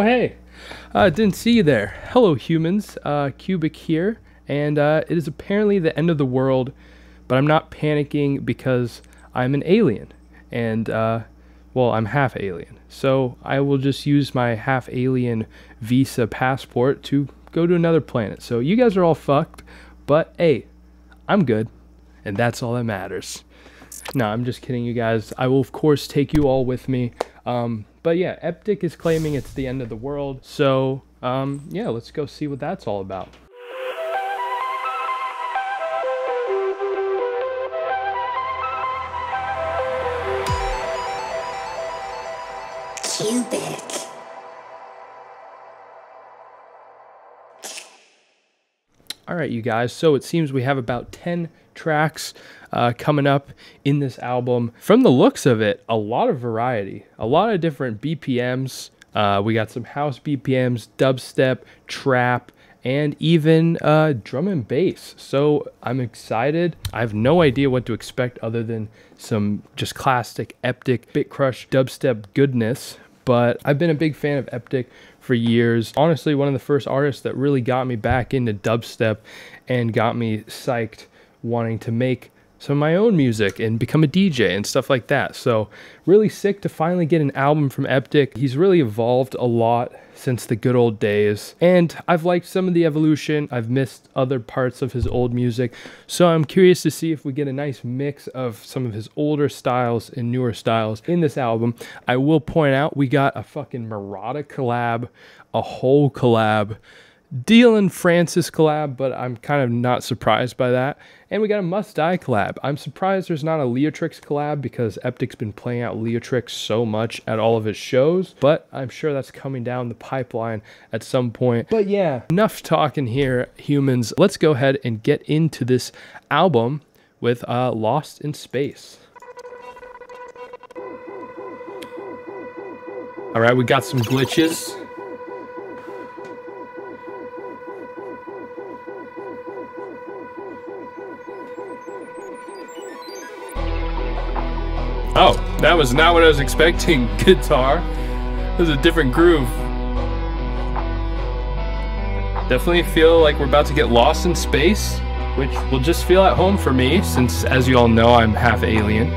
hey, didn't see you there. Hello humans, Cubic here, and it is apparently the end of the world, but I'm not panicking because I'm an alien, and well, I'm half alien, so I will just use my half alien visa passport to go to another planet. So you guys are all fucked, but hey, I'm good, and that's all that matters. No, I'm just kidding, you guys. I will of course take you all with me. But yeah, Eptic is claiming it's the end of the world. So yeah, let's go see what that's all about. Cubic. All right, you guys, so it seems we have about 10 tracks coming up in this album. From the looks of it, a lot of variety, a lot of different BPMs. We got some house BPMs, dubstep, trap, and even drum and bass. So I'm excited. I have no idea what to expect other than some just classic Eptic Bit Crush dubstep goodness. But I've been a big fan of Eptic for years. Honestly, one of the first artists that really got me back into dubstep and got me psyched wanting to make some of my own music and become a DJ and stuff like that. So really sick to finally get an album from Eptic. He's really evolved a lot since the good old days, and I've liked some of the evolution. I've missed other parts of his old music, so I'm curious to see if we get a nice mix of some of his older styles and newer styles in this album. I will point out we got a fucking Maurada collab, a HOL collab, Dillon Francis collab, but I'm kind of not surprised by that. And we got a Must Die collab. I'm surprised there's not a Leotrix collab because Eptic's been playing out Leotrix so much at all of his shows, but I'm sure that's coming down the pipeline at some point. But yeah, enough talking here, humans. Let's go ahead and get into this album with Lost in Space. All right, we got some glitches. Oh, that was not what I was expecting. Guitar. It was a different groove. Definitely feel like we're about to get lost in space, which will just feel at home for me since, as you all know, I'm half alien.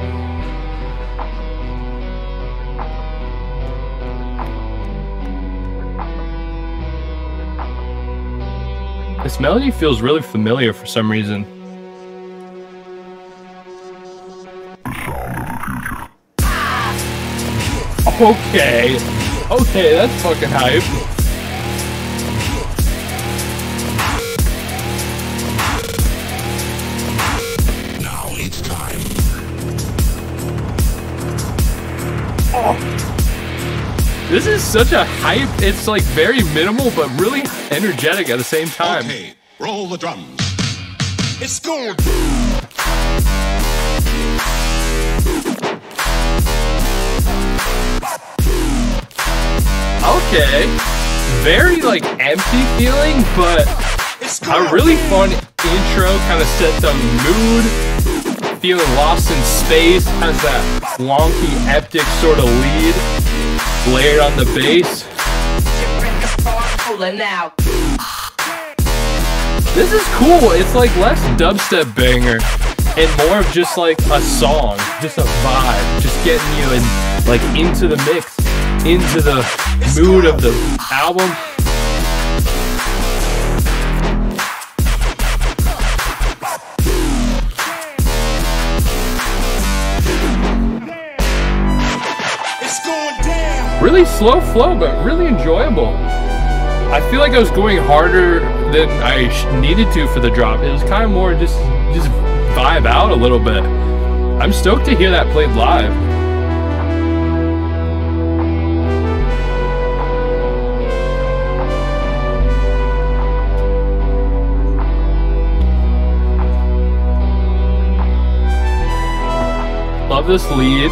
This melody feels really familiar for some reason. Okay, that's fucking hype. Now it's time. Oh, this is such a hype. It's like very minimal, but really energetic at the same time. Okay, roll the drums. It's going. Okay, very like empty feeling, but a really fun intro, kind of set the mood. Feeling lost in space, has that wonky Eptic sort of lead layered on the bass. This is cool. It's like less dubstep banger and more of just like a song, just a vibe, just getting you in like into the mix, into the mood of the album. It's going down. Really slow flow, but really enjoyable. I feel like I was going harder than I needed to for the drop. It was kind of more just vibe out a little bit. I'm stoked to hear that played live. Love this lead.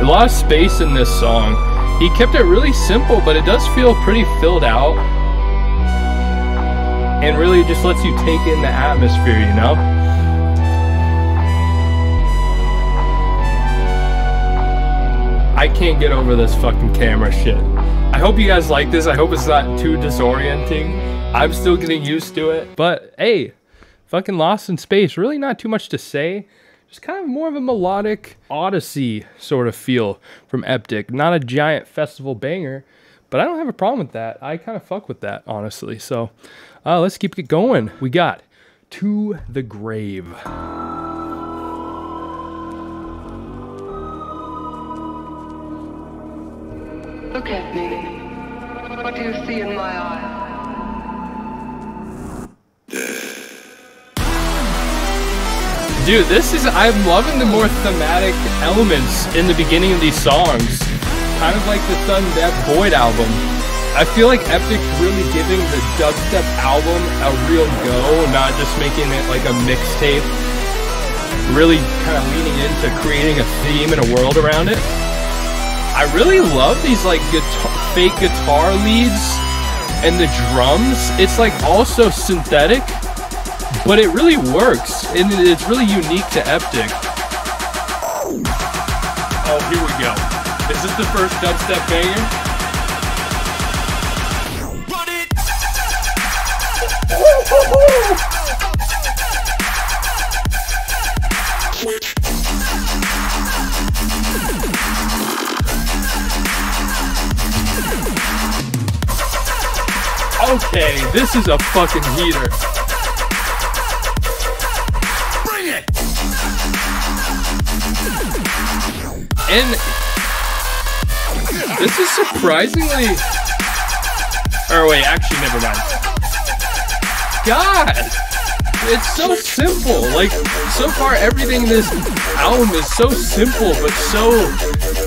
A lot of space in this song. He kept it really simple, but it does feel pretty filled out. And really just lets you take in the atmosphere, you know? I can't get over this fucking camera shit. I hope you guys like this. I hope it's not too disorienting. I'm still getting used to it. But hey, fucking Lost in Space. Really not too much to say. Just kind of more of a melodic Odyssey sort of feel from Eptic. Not a giant festival banger, but I don't have a problem with that. I kind of fuck with that, honestly. So let's keep it going. We got To the Grave. Look at me. What do you see in my eyes? Dude, I'm loving the more thematic elements in the beginning of these songs. Kind of like the Sudden Death Void album. I feel like Eptic's really giving the dubstep album a real go, not just making it like a mixtape. Really kind of leaning into creating a theme and a world around it. I really love these like fake guitar leads and the drums. It's like also synthetic, but it really works, and it's really unique to Eptic. Oh, here we go. Is this the first dubstep banger? Run it! Okay, this is a fucking heater. And this is surprisingly... Or wait, actually, never mind. God! It's so simple. Like, so far everything in this album is so simple, but so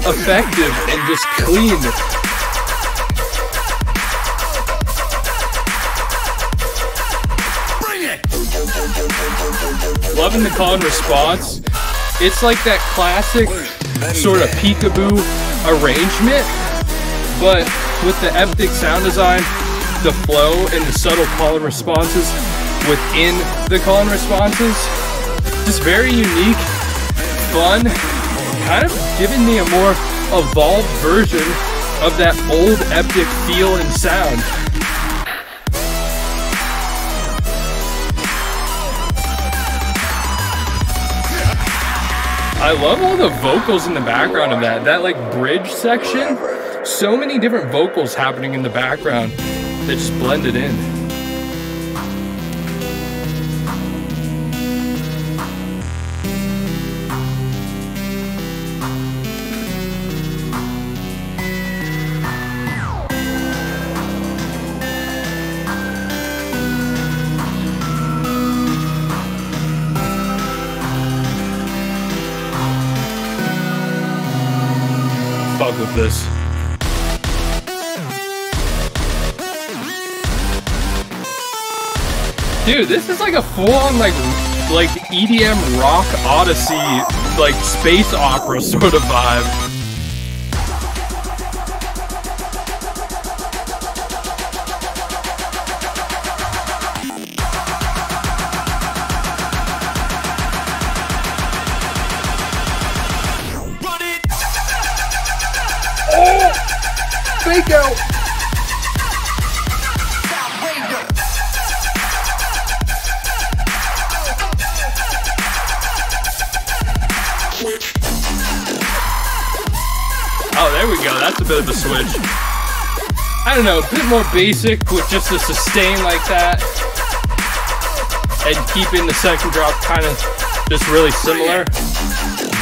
effective and just clean. Bring it! Loving the call and response. It's like that classic sort of peekaboo arrangement, but with the Eptic sound design, the flow, and the subtle call and responses within the call and responses. Just very unique, fun, kind of giving me a more evolved version of that old Eptic feel and sound. I love all the vocals in the background of that like bridge section. So many different vocals happening in the background that just blended in. Fuck with this. Dude, this is like a full-on like EDM rock odyssey, like space opera sort of vibe. Fake out! Oh, there we go. That's a bit of a switch. I don't know, a bit more basic with just a sustain like that. And keeping the second drop kind of just really similar.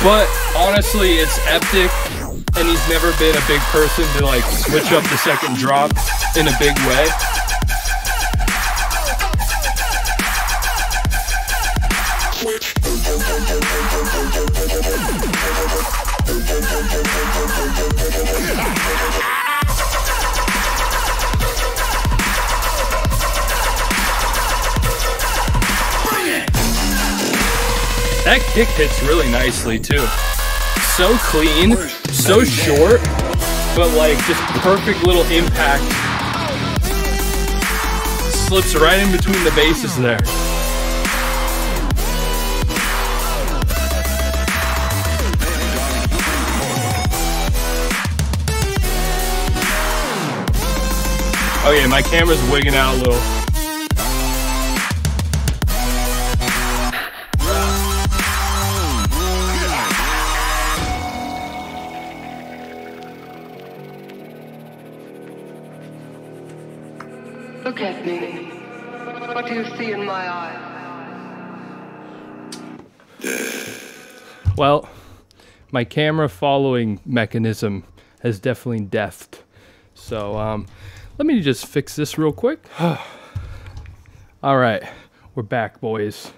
But honestly, it's Eptic. And he's never been a big person to like switch up the second drop in a big way. That kick hits really nicely too. So clean, so short, but like just perfect little impact. Slips right in between the basses there. Okay, my camera's wigging out a little. Look at me. What do you see in my eyes? Well, my camera following mechanism has definitely deathed. So let me just fix this real quick. All right, we're back, boys.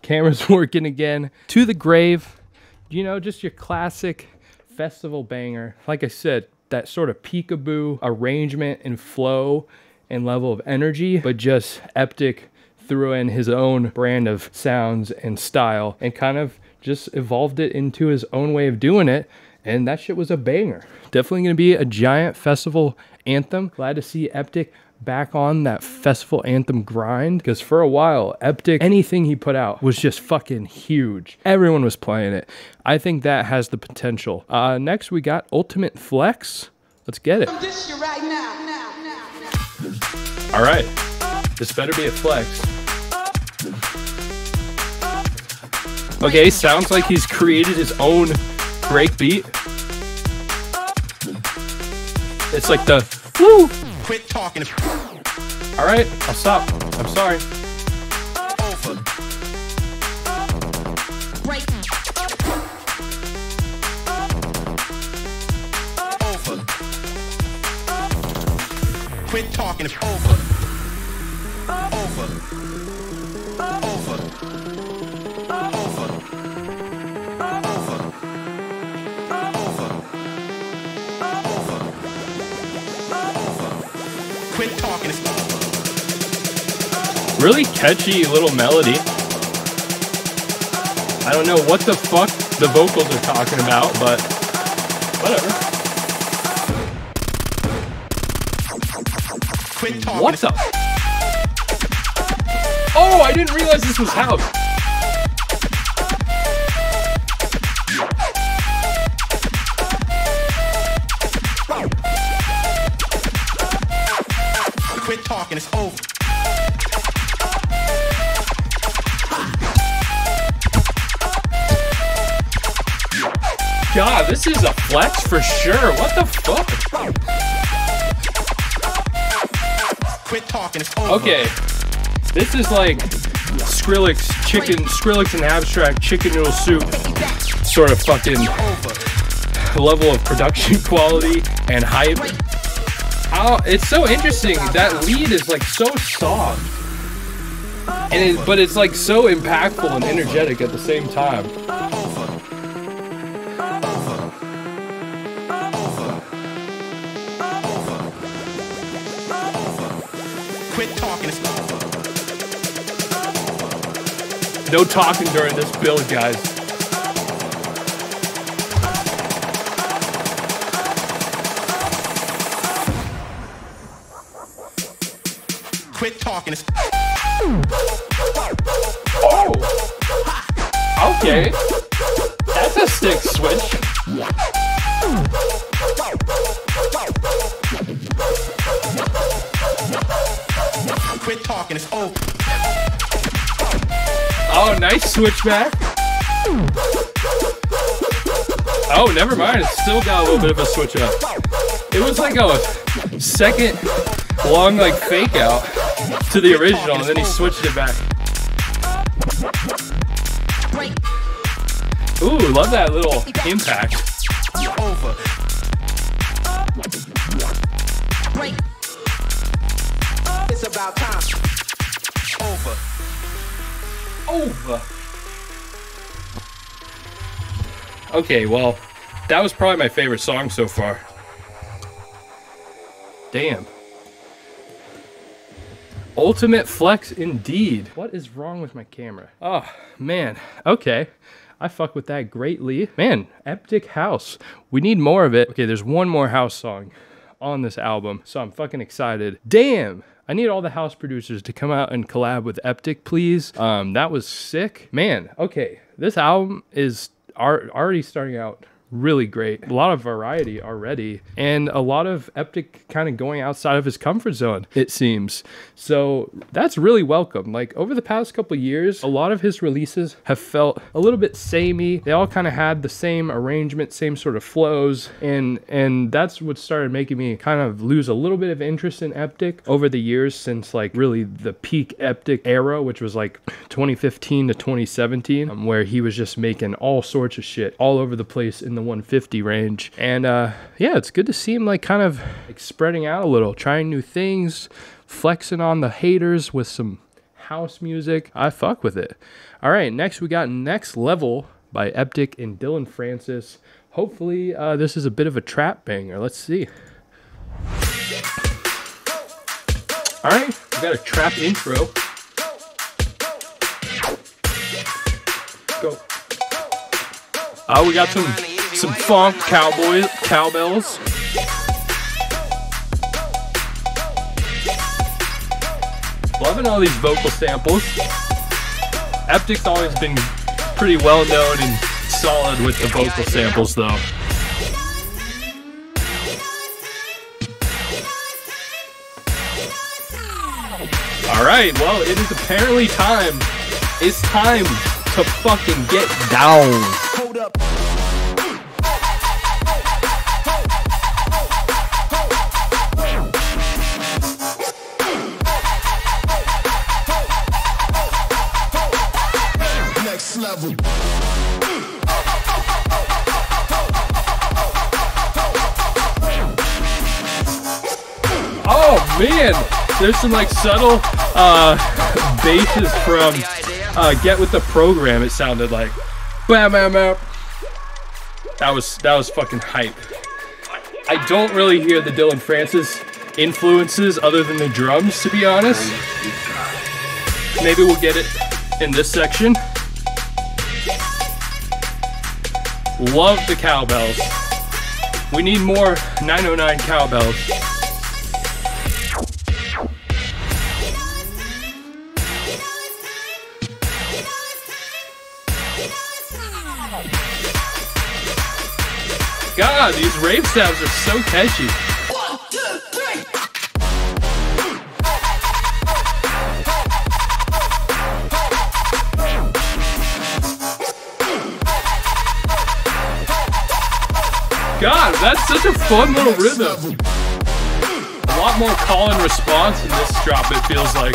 Camera's working again. To the grave, you know, just your classic festival banger. Like I said, that sort of peekaboo arrangement and flow and level of energy, but just Eptic threw in his own brand of sounds and style and kind of just evolved it into his own way of doing it, and that shit was a banger. Definitely gonna be a giant festival anthem. Glad to see Eptic back on that festival anthem grind, because for a while, Eptic, anything he put out was just fucking huge. Everyone was playing it. I think that has the potential. Next we got Ultimate Flex. Let's get it. All right, this better be a flex. Okay, sounds like he's created his own break beat. It's like the woo. Quit talking. All right, I'll stop. I'm sorry. Over. Over. Quit talking. Over. Over. Over. Over. Quit talking. Really catchy little melody. I don't know what the fuck the vocals are talking about, but whatever. Quit talking. What the? Oh, I didn't realize this was house. Quit talking. It's over. God, this is a flex for sure. What the fuck? Quit talking. It's over. Okay, this is like Skrillex and Abstract chicken noodle soup sort of fucking level of production quality and hype. It's so interesting. That lead is like so soft, and but it's like so impactful and energetic at the same time. Quit talking. It's over. No talking during this build, guys. Quit talking. It's Oh! Okay. That's a stick switch. Quit talking. It's over. Oh, nice switchback. Oh, never mind. It's still got a little bit of a switch up. It was like a second long like fake out to the original, and then he switched it back. Ooh, love that little impact. Over. It's about time. Over. Over. Okay, well, that was probably my favorite song so far. Damn. Ultimate flex indeed. What is wrong with my camera? Oh, man. Okay. I fuck with that greatly. Man, Eptic House. We need more of it. Okay, there's one more house song on this album, so I'm fucking excited. Damn. I need all the house producers to come out and collab with Eptic, please. That was sick. Man, okay. This album is already starting out really great. A lot of variety already, and a lot of Eptic kind of going outside of his comfort zone, it seems. So that's really welcome. Like over the past couple years, a lot of his releases have felt a little bit samey. They all kind of had the same arrangement, same sort of flows, and that's what started making me kind of lose a little bit of interest in Eptic over the years, since like really the peak Eptic era, which was like 2015 to 2017, where he was just making all sorts of shit all over the place in the 150 range. And yeah, it's good to see him like kind of like spreading out a little, trying new things, flexing on the haters with some house music. I fuck with it. All right, next we got Next Level by Eptic and Dillon Francis. Hopefully this is a bit of a trap banger. Let's see. All right, we got a trap intro. Go. Oh, we got some funk cowbells. Loving all these vocal samples. Eptic's always been pretty well known and solid with the vocal samples though. Alright, well, it is apparently time. It's time to fucking get down. Hold up. Next level. Oh man, there's some like subtle basses from Get With The Program, it sounded like. Bam, bam, bam. That was fucking hype. I don't really hear the Dillon Francis influences other than the drums, to be honest. Maybe we'll get it in this section. Love the cowbells. We need more 909 cowbells. God, these rave sounds are so catchy. 1, 2, 3. God, that's such a fun little rhythm. A lot more call and response in this drop, it feels like.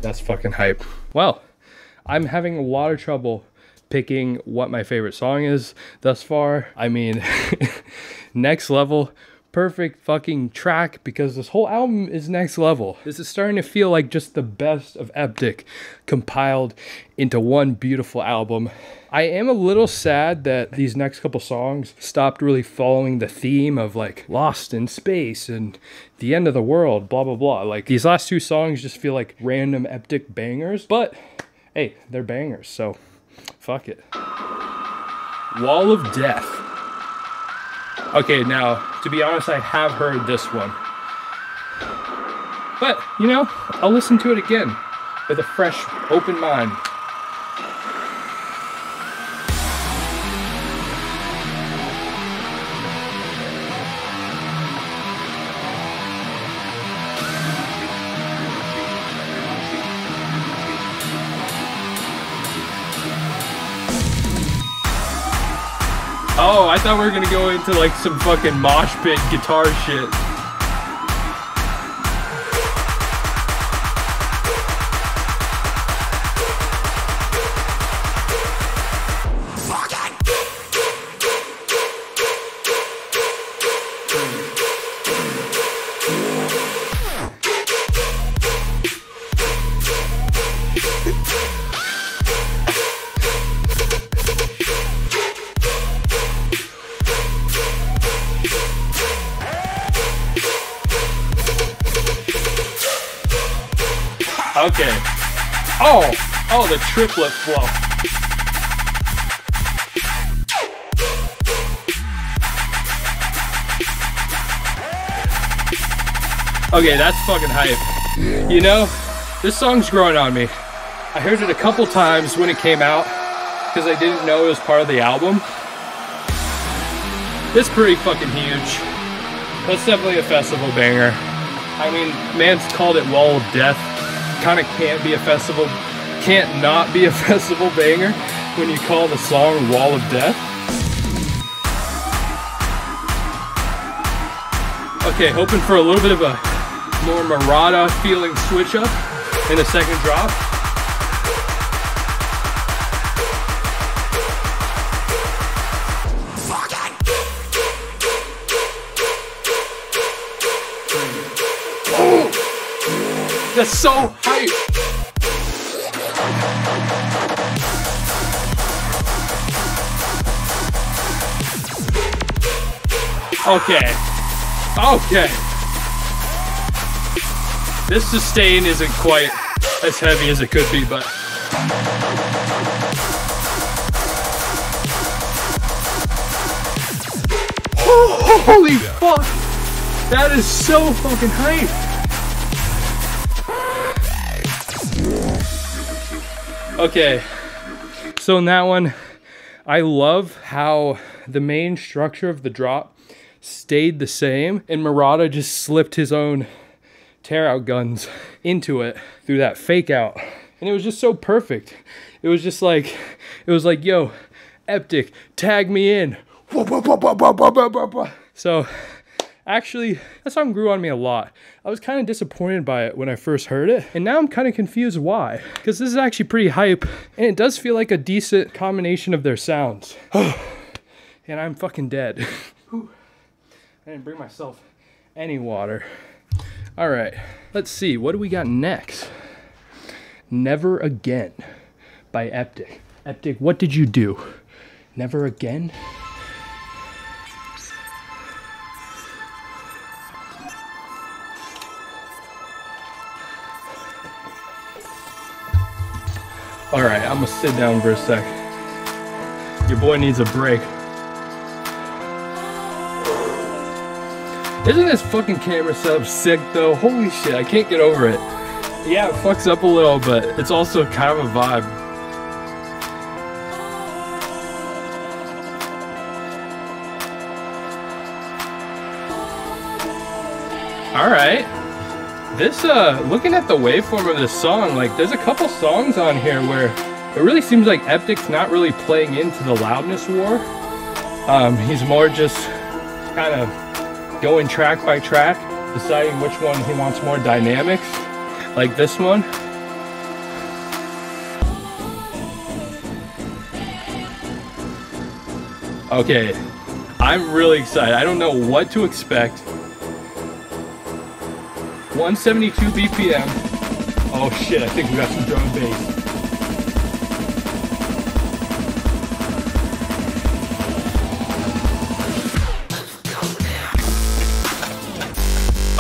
That's fucking hype. Well, I'm having a lot of trouble picking what my favorite song is thus far. I mean, Next Level, perfect fucking track because this whole album is next level. This is starting to feel like just the best of Eptic compiled into one beautiful album. I am a little sad that these next couple songs stopped really following the theme of like Lost in Space and the end of the world, blah, blah, blah. Like these last two songs just feel like random Eptic bangers, but hey, they're bangers, so fuck it. Wall of Death. Okay, now, to be honest, I have heard this one. But, you know, I'll listen to it again with a fresh, open mind. Oh, I thought we were gonna go into like some fucking mosh pit guitar shit. Okay. Oh, the triplet flow. Okay, that's fucking hype. You know, this song's growing on me. I heard it a couple times when it came out because I didn't know it was part of the album. This is pretty fucking huge. That's definitely a festival banger. I mean, man's called it Wall of Death. Kind of can't be a festival, can't not be a festival banger when you call the song Wall of Death. Okay, hoping for a little bit of a more Maurada feeling switch up in the second drop. Oh, that's so hype. Okay. Okay. This sustain isn't quite as heavy as it could be, but oh, holy fuck! That is so fucking hype! Okay, so in that one, I love how the main structure of the drop stayed the same, and Maurada just slipped his own tear out guns into it through that fake out, and it was just so perfect. It was just like, it was like, yo, Eptic, tag me in. So actually, that song grew on me a lot. I was kind of disappointed by it when I first heard it, and now I'm kind of confused why, because this is actually pretty hype, and it does feel like a decent combination of their sounds. And I'm fucking dead. I didn't bring myself any water. All right, let's see. What do we got next? Never Again by Eptic. Eptic, what did you do? Never Again? All right, I'm gonna sit down for a sec. Your boy needs a break. Isn't this fucking camera setup sick though? Holy shit, I can't get over it. Yeah, it fucks up a little, but it's also kind of a vibe. All right. This, looking at the waveform of this song, like there's a couple songs on here where it really seems like Eptic's not really playing into the loudness war. He's more just kind of going track by track, deciding which one he wants more dynamics, like this one. Okay, I'm really excited. I don't know what to expect. 172 BPM. Oh shit, I think we got some drum and bass.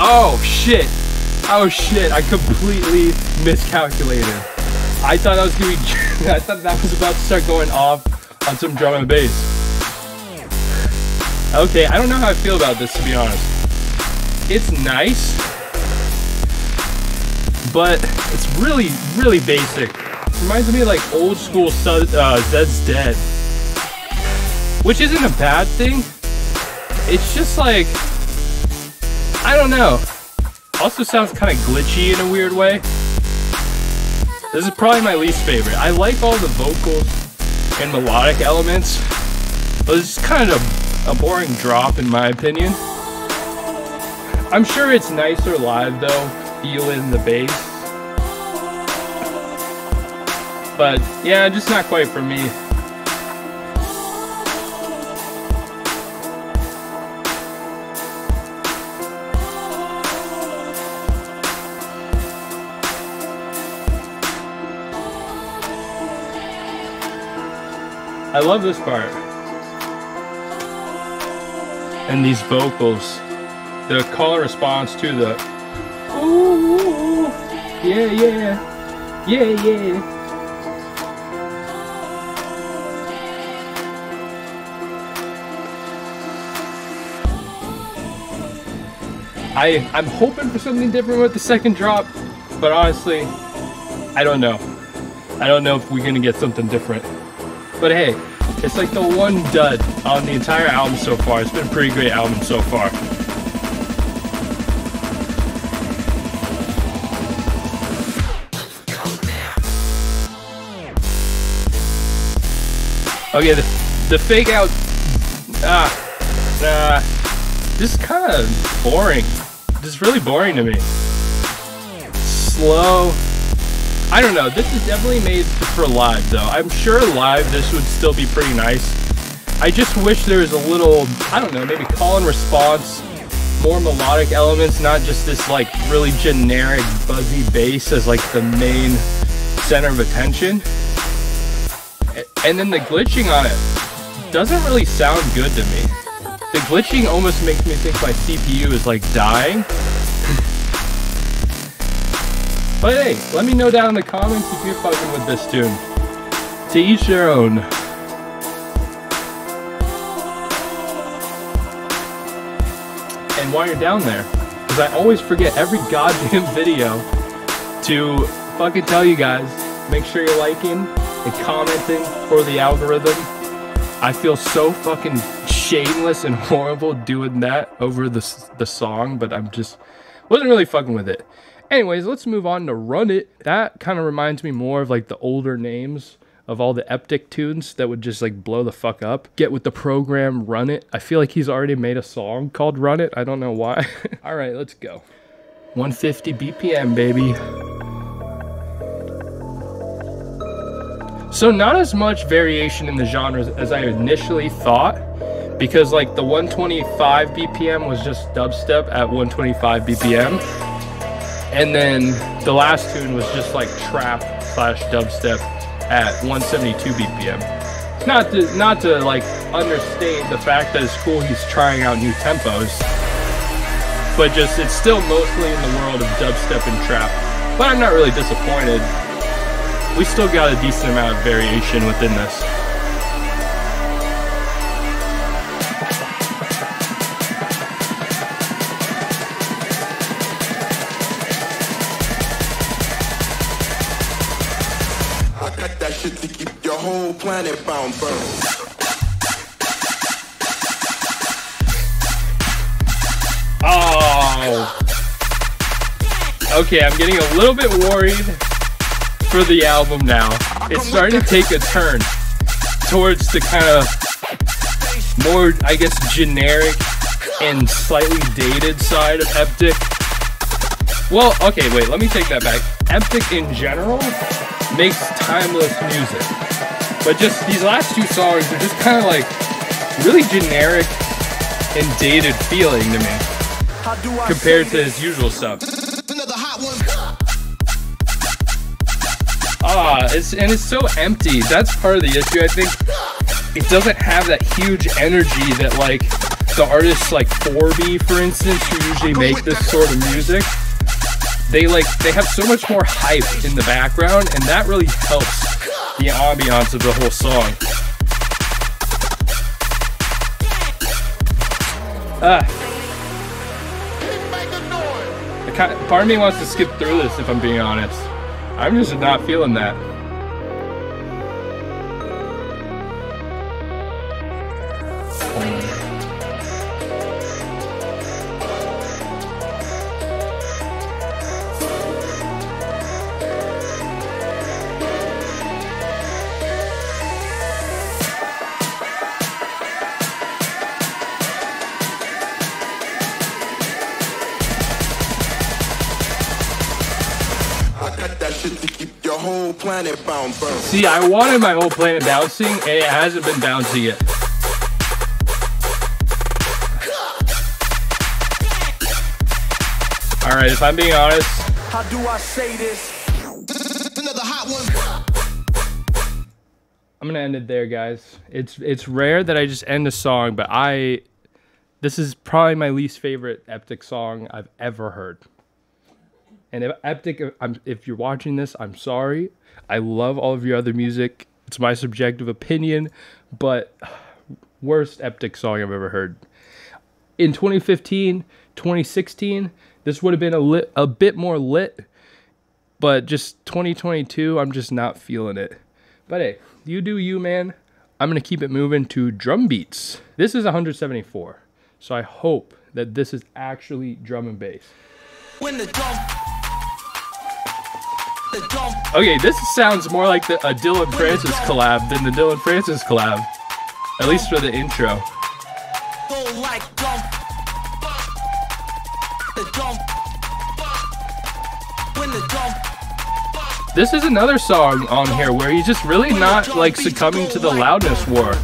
Oh shit! Oh shit! I completely miscalculated. I thought I was gonna be. I thought that was about to start going off on some drum and bass. Okay, I don't know how I feel about this, to be honest. It's nice, but it's really, really basic. It reminds me of like old school Zed's Dead, which isn't a bad thing. It's just like, I don't know. Also sounds kind of glitchy in a weird way. This is probably my least favorite. I like all the vocals and melodic elements, but it's just kind of a boring drop in my opinion. I'm sure it's nicer live though, feeling the bass. But yeah, just not quite for me. I love this part. And these vocals. The call and response to the ooh, yeah, yeah, yeah, yeah. I'm hoping for something different with the second drop, but honestly, I don't know. I don't know if we're gonna get something different. But hey, it's like the one dud on the entire album so far. It's been a pretty great album so far. Okay, the fake out, this is kind of boring. This is really boring to me. Slow. I don't know, this is definitely made for live though. I'm sure live this would still be pretty nice. I just wish there was a little, I don't know, maybe call and response, more melodic elements, not just this like really generic buzzy bass as like the main center of attention. And then the glitching on it doesn't really sound good to me. The glitching almost makes me think my CPU is like dying. But hey, let me know down in the comments if you're fucking with this tune. To each their own. And while you're down there, because I always forget every goddamn video to fucking tell you guys, make sure you're liking and commenting for the algorithm. I feel so fucking shameless and horrible doing that over the song, but I'm just wasn't really fucking with it. Anyways, let's move on to Run It. That kind of reminds me more of like the older names of all the Eptic tunes that would just like blow the fuck up. Get with the program, Run It. I feel like he's already made a song called Run It. I don't know why. All right, let's go. 150 BPM, baby. So not as much variation in the genres as I initially thought, because like the 125 BPM was just dubstep at 125 BPM. And then the last tune was just like trap slash dubstep at 172 BPM. Not to like understate the fact that it's cool he's trying out new tempos, but just it's still mostly in the world of dubstep and trap. But I'm not really disappointed. We still got a decent amount of variation within this. I got that shit to keep your whole planet bound burn. Oh. Okay, I'm getting a little bit worried for the album now. It's starting to take a turn towards the kind of more, I guess, generic and slightly dated side of Eptic. Well, okay, wait, let me take that back. Eptic in general makes timeless music, but just these last two songs are just kind of like really generic and dated feeling to me compared to his usual stuff. It's so empty. That's part of the issue. I think it doesn't have that huge energy that like the artists like 4B, for instance, who usually make this sort of music. They have so much more hype in the background, and that really helps the ambiance of the whole song. Part of me wants to skip through this, if I'm being honest. I'm just not feeling that. Planet bound burn. See, I wanted my whole planet bouncing, and it hasn't been bouncing yet. Alright, if I'm being honest, how do I say this? Another hot one. I'm gonna end it there, guys. It's rare that I just end a song, but this is probably my least favorite Eptic song I've ever heard. And if Eptic, if you're watching this, I'm sorry. I love all of your other music. It's my subjective opinion, but worst Eptic song I've ever heard. In 2015, 2016, this would have been a bit more lit, but just 2022, I'm just not feeling it. But hey, you do you, man. I'm going to keep it moving to drum beats. This is 174, so I hope that this is actually drum and bass. When the drum. Okay, this sounds more like a Dillon Francis collab than the Dillon Francis collab, at least for the intro. Go like drum. The drum. When the drum. This is another song on here where he's just really not like succumbing to the loudness war.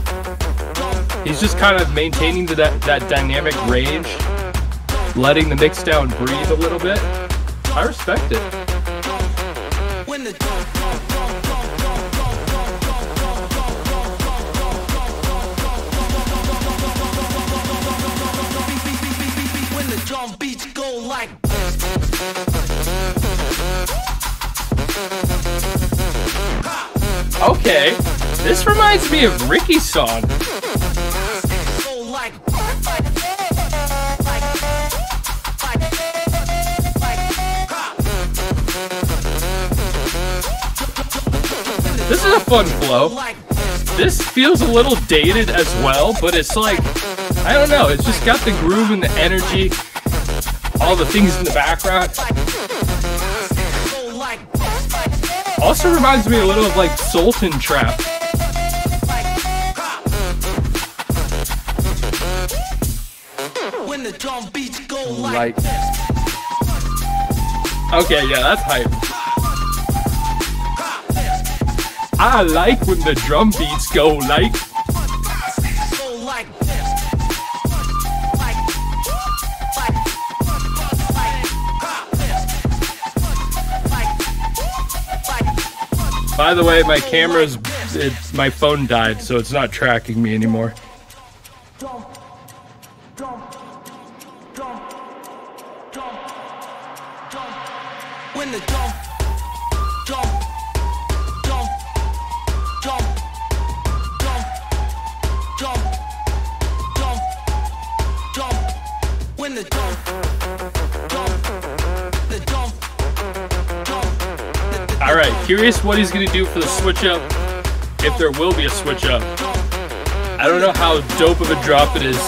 He's just kind of maintaining that dynamic range, letting the mix down breathe a little bit. I respect it. When the drum. When the drum beats go like. Okay, this reminds me of Ricky's song. This is a fun flow. This feels a little dated as well, but it's like, I don't know, it's just got the groove and the energy, all the things in the background. Also reminds me a little of like Sultan Trap. When the drum beats go Like, okay, yeah, that's hype. I like when the drum beats go like. By the way, my my phone died, so it's not tracking me anymore. When the drum, when the All right, curious what he's gonna do for the switch up, if there will be a switch up. I don't know how dope of a drop it is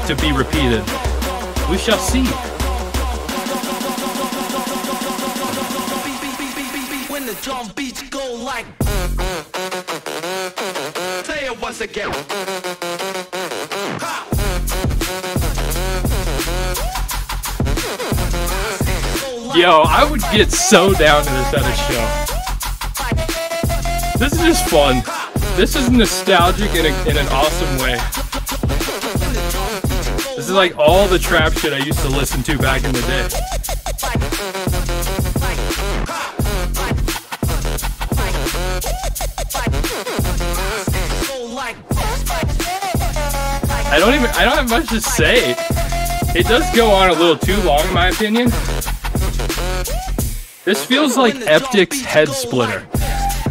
to be repeated. We shall see. when the drum beats go like. Say it once again. Yo, I would get so down to this at a show. This is just fun. This is nostalgic in an awesome way. This is like all the trap shit I used to listen to back in the day. I don't have much to say. It does go on a little too long in my opinion. This feels like Eptic's head splitter.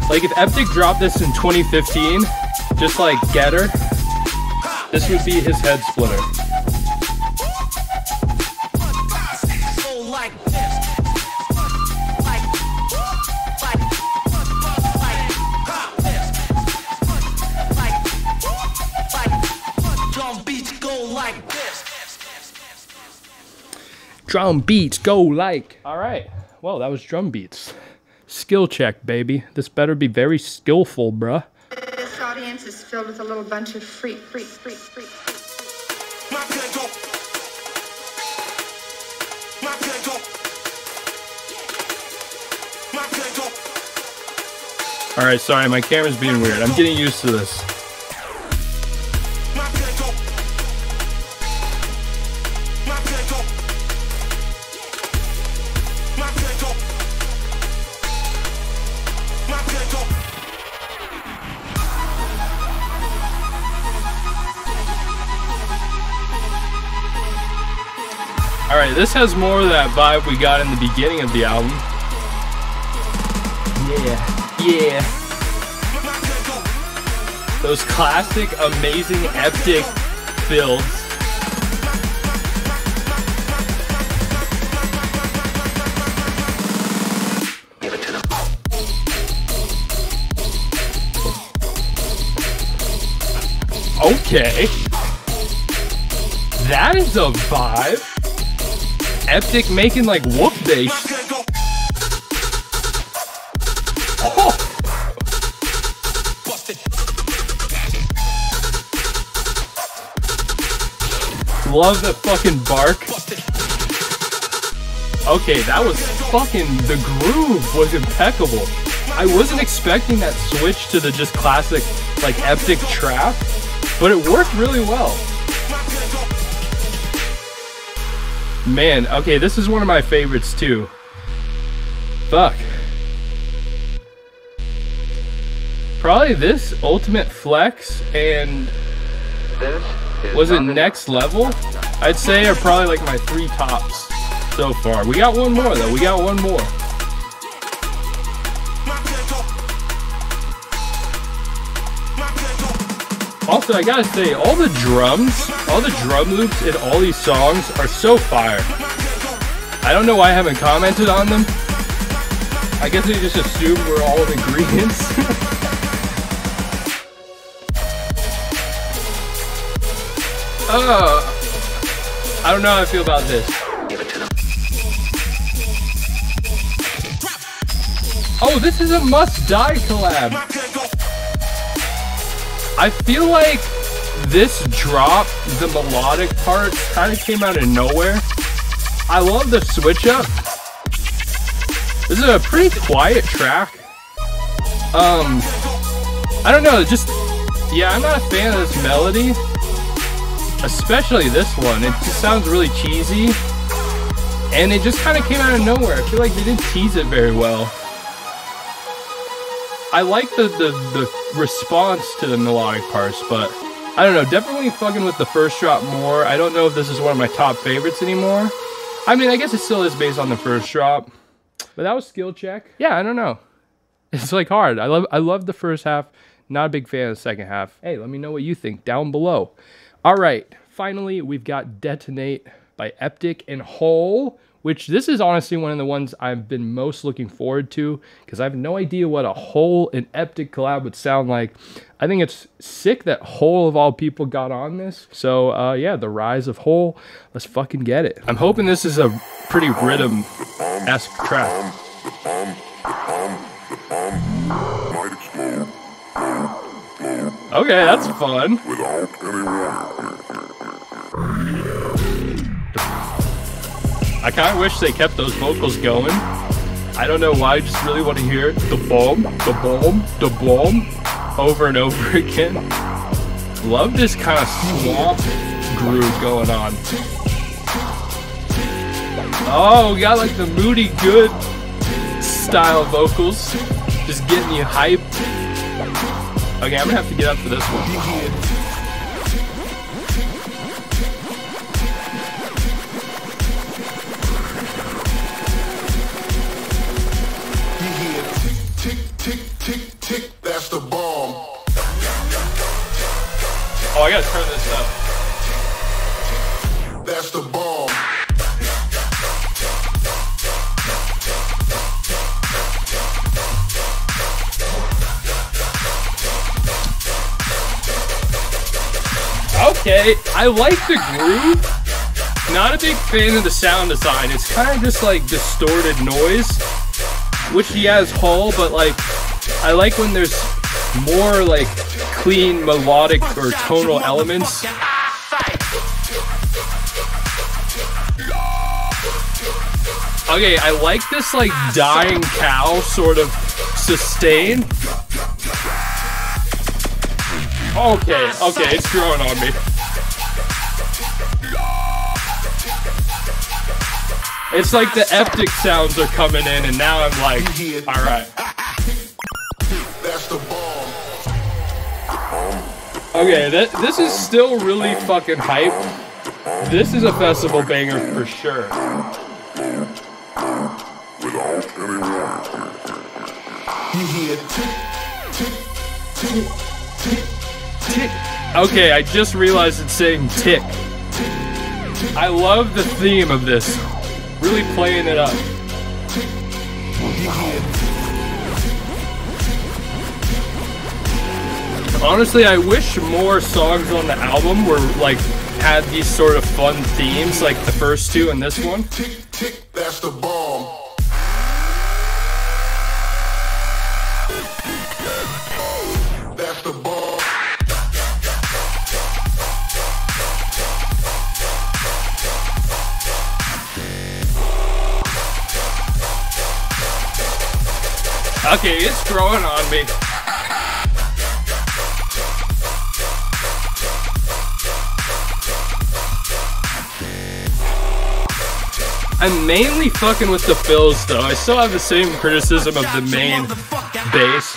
Like if Eptic dropped this in 2015, just like Getter, this would be his head splitter. Drum beats go like. All right. Well, that was drum beats. Skill check, baby. This better be very skillful, bruh. This audience is filled with a little bunch of freak. All right, sorry, my camera's being weird. I'm getting used to this. Alright, this has more of that vibe we got in the beginning of the album. Yeah. Those classic, amazing, Eptic builds. Okay. That is a vibe. Eptic making like whoop bass. Oh. Love the fucking bark. Okay, that was fucking, the groove was impeccable. I wasn't expecting that switch to the just classic like Eptic trap, but it worked really well. Man, okay, this is one of my favorites too. Fuck. Probably this, Ultimate Flex, and was it Next Level? I'd say are probably like my 3 tops so far. We got one more though, we got one more. Also, I gotta say, all the drums, all the drum loops in all these songs are so fire. I don't know why I haven't commented on them. I guess they just assume we're all in agreement. I don't know how I feel about this. Oh, this is a Must Die collab. I feel like this drop, the melodic parts, kind of came out of nowhere. I love the switch up. This is a pretty quiet track. I don't know, just, yeah, I'm not a fan of this melody. Especially this one, it just sounds really cheesy. And it just kind of came out of nowhere. I feel like they didn't tease it very well. I like the response to the melodic parts, but I don't know, definitely fucking with the first drop more. I don't know if this is one of my top favorites anymore. I mean, I guess it still is based on the first drop, but that was skill check. Yeah, I don't know. It's like hard. I love the first half, not a big fan of the second half. Hey, let me know what you think down below. All right, finally, we've got Detonate by Eptic HOL, which this is honestly one of the ones I've been most looking forward to because I have no idea what a HOL and Eptic collab would sound like. I think it's sick that HOL of all people got on this. So yeah, the rise of HOL, let's fucking get it. I'm hoping this is a pretty rhythm-esque track. Okay, that's fun. I kind of wish they kept those vocals going. I don't know why, I just really want to hear the boom, the boom, the boom over and over again. Love this kind of swamp groove going on. Oh, we got like the Moody Good style vocals. Just getting you hyped. Okay, I'm gonna have to get up for this one. That's the bomb. Oh, I gotta turn this up. That's the bomb. Okay, I like the groove. Not a big fan of the sound design. It's kind of just like distorted noise, which he has HOL, but like I like when there's more like clean melodic or tonal elements. Okay, I like this like dying cow sort of sustain. Okay, okay, it's growing on me. It's like the Eptic sounds are coming in, and now I'm like, all right. That's the bomb. Okay, this is still really fucking hype. This is a festival banger for sure. Okay, I just realized it's saying tick. I love the theme of this. Really playing it up. Honestly, I wish more songs on the album were like had these sort of fun themes like the first two and this one. Tick, tick, that's the bomb. That's the bomb. Okay, it's growing on me. I'm mainly fucking with the fills though. I still have the same criticism of the main bass.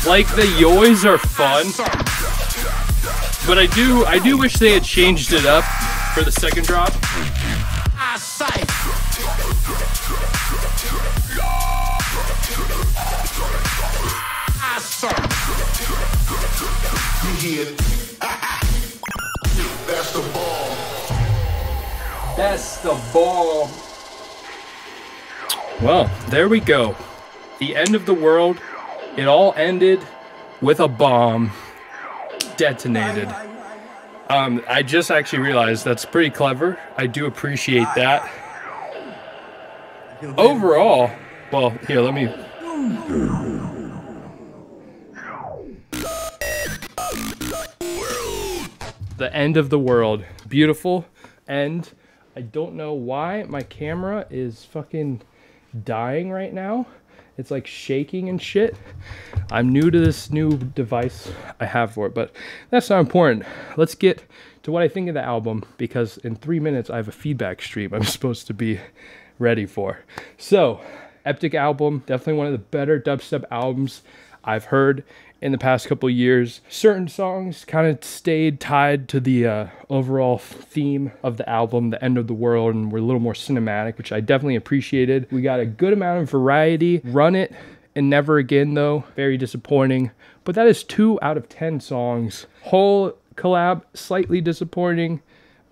Like the yoys are fun, but I do wish they had changed it up for the second drop. That's the bomb. That's the bomb. Well, there we go. The end of the world. It all ended with a bomb. Detonated. I just actually realized that's pretty clever. I do appreciate that. Overall, well, here, let me... The end of the world. Beautiful end. I don't know why my camera is fucking dying right now. It's like shaking and shit. I'm new to this new device I have for it, but that's not important. Let's get to what I think of the album, because in 3 minutes I have a feedback stream I'm supposed to be ready for. So, Eptic album, definitely one of the better dubstep albums I've heard in the past couple years. Certain songs kind of stayed tied to the overall theme of the album, the end of the world, and were a little more cinematic, which I definitely appreciated. We got a good amount of variety. Run It and Never Again, though, very disappointing. But that is 2 out of 10 songs. Whole collab, slightly disappointing,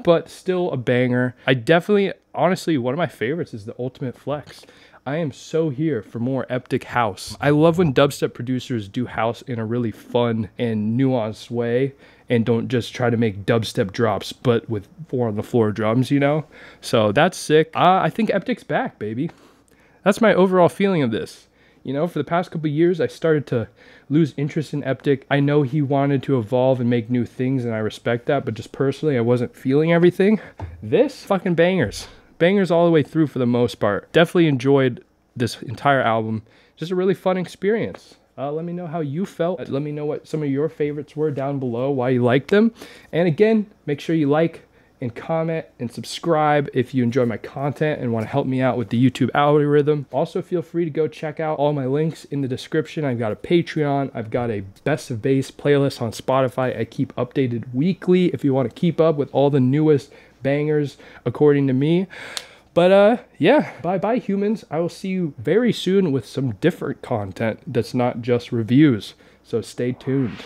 but still a banger. I definitely, honestly, one of my favorites is the Ultimate Flex. I am so here for more Eptic house. I love when dubstep producers do house in a really fun and nuanced way and don't just try to make dubstep drops, but with 4 on the floor drums, you know? So that's sick. I think Eptic's back, baby. That's my overall feeling of this. You know, for the past couple years, I started to lose interest in Eptic. I know he wanted to evolve and make new things, and I respect that, but just personally, I wasn't feeling everything. This, fucking bangers. Bangers all the way through for the most part. Definitely enjoyed this entire album. Just a really fun experience. Let me know how you felt. Let me know what some of your favorites were down below, why you liked them. And again, make sure you like and comment and subscribe if you enjoy my content and want to help me out with the YouTube algorithm. Also, feel free to go check out all my links in the description. I've got a Patreon. I've got a Best of Bass playlist on Spotify. I keep updated weekly if you want to keep up with all the newest bangers according to me. But yeah, bye humans. I will see you very soon with some different content that's not just reviews, so stay tuned.